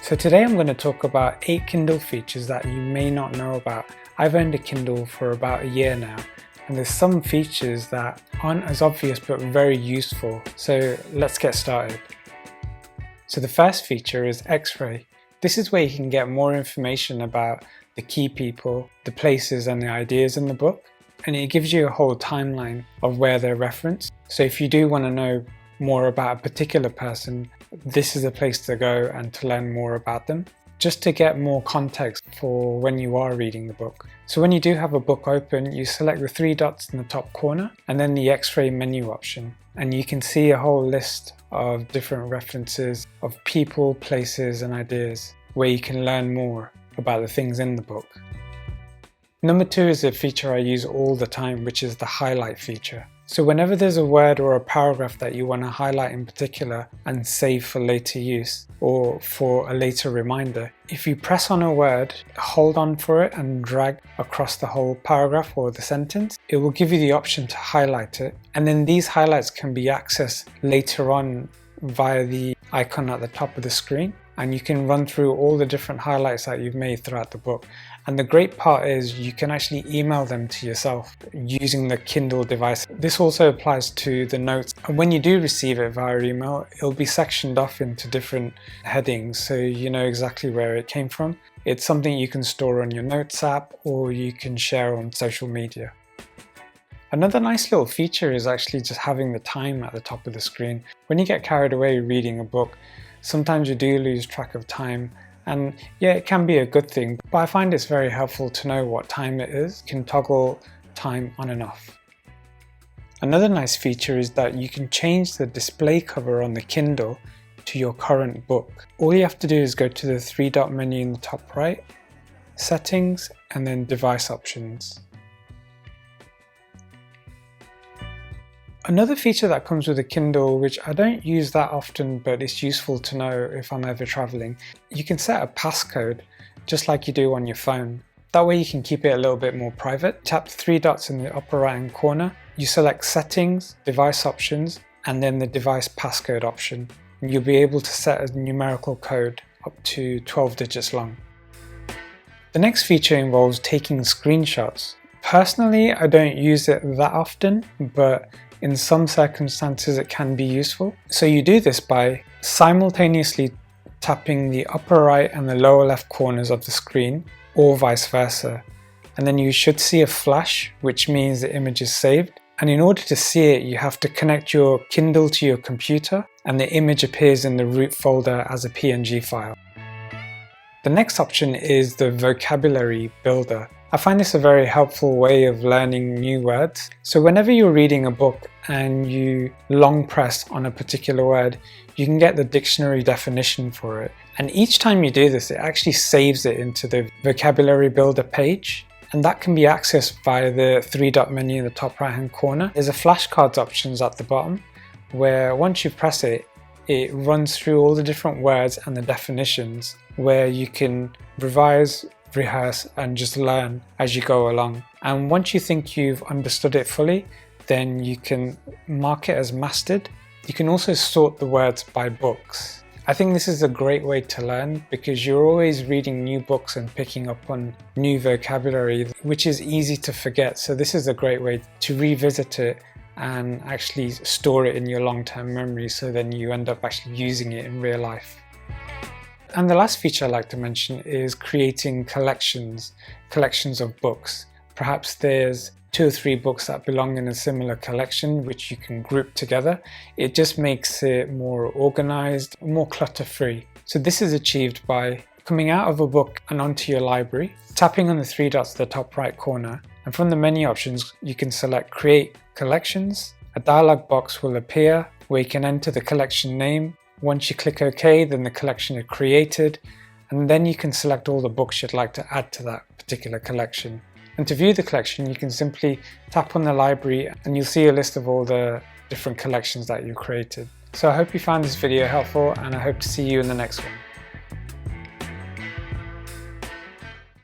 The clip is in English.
So today I'm going to talk about 8 Kindle features that you may not know about. I've owned a Kindle for about a year now, and there's some features that aren't as obvious but very useful. So let's get started. So the first feature is X-Ray. This is where you can get more information about the key people, the places and the ideas in the book, and it gives you a whole timeline of where they're referenced. So if you do want to know more about a particular person, this is a place to go and to learn more about them, just to get more context for when you are reading the book. So when you do have a book open, you select the 3 dots in the top corner and then the X-ray menu option, and you can see a whole list of different references of people, places and ideas where you can learn more about the things in the book. Number 2 is a feature I use all the time, which is the highlight feature. So whenever there's a word or a paragraph that you want to highlight in particular and save for later use or for a later reminder, if you press on a word, hold on for it and drag across the whole paragraph or the sentence, it will give you the option to highlight it. And then these highlights can be accessed later on via the icon at the top of the screen, and you can run through all the different highlights that you've made throughout the book. And the great part is you can actually email them to yourself using the Kindle device. This also applies to the notes, and when you do receive it via email, it'll be sectioned off into different headings so you know exactly where it came from. It's something you can store on your notes app or you can share on social media. Another nice little feature is actually just having the time at the top of the screen. When you get carried away reading a book, sometimes you do lose track of time, and yeah, it can be a good thing, but I find it's very helpful to know what time it is. You can toggle time on and off. Another nice feature is that you can change the display cover on the Kindle to your current book. All you have to do is go to the 3-dot menu in the top right, settings, and then device options. Another feature that comes with a Kindle, which I don't use that often but it's useful to know if I'm ever traveling, you can set a passcode just like you do on your phone. That way you can keep it a little bit more private. Tap the 3 dots in the upper right hand corner, you select settings, device options, and then the device passcode option. And you'll be able to set a numerical code up to 12 digits long. The next feature involves taking screenshots. Personally, I don't use it that often, but in some circumstances it can be useful. So you do this by simultaneously tapping the upper right and the lower left corners of the screen, or vice versa. And then you should see a flash, which means the image is saved. And in order to see it, you have to connect your Kindle to your computer and the image appears in the root folder as a PNG file. The next option is the vocabulary builder. I find this a very helpful way of learning new words. So whenever you're reading a book and you long press on a particular word, you can get the dictionary definition for it. And each time you do this, it actually saves it into the vocabulary builder page. And that can be accessed via the 3-dot menu in the top right hand corner. There's a flashcards options at the bottom where once you press it, it runs through all the different words and the definitions where you can revise, rehearse and just learn as you go along. And once you think you've understood it fully, then you can mark it as mastered. You can also sort the words by books. I think this is a great way to learn because you're always reading new books and picking up on new vocabulary, which is easy to forget. So this is a great way to revisit it and actually store it in your long-term memory, so then you end up actually using it in real life. And the last feature I'd like to mention is creating collections of books. Perhaps there's 2 or 3 books that belong in a similar collection which you can group together. It just makes it more organized, more clutter-free. So this is achieved by coming out of a book and onto your library, tapping on the 3 dots at the top right corner, and from the menu options you can select Create Collections. A dialog box will appear where you can enter the collection name. Once you click OK, then the collection is created, and then you can select all the books you'd like to add to that particular collection. And to view the collection, you can simply tap on the library and you'll see a list of all the different collections that you created. So I hope you found this video helpful and I hope to see you in the next one.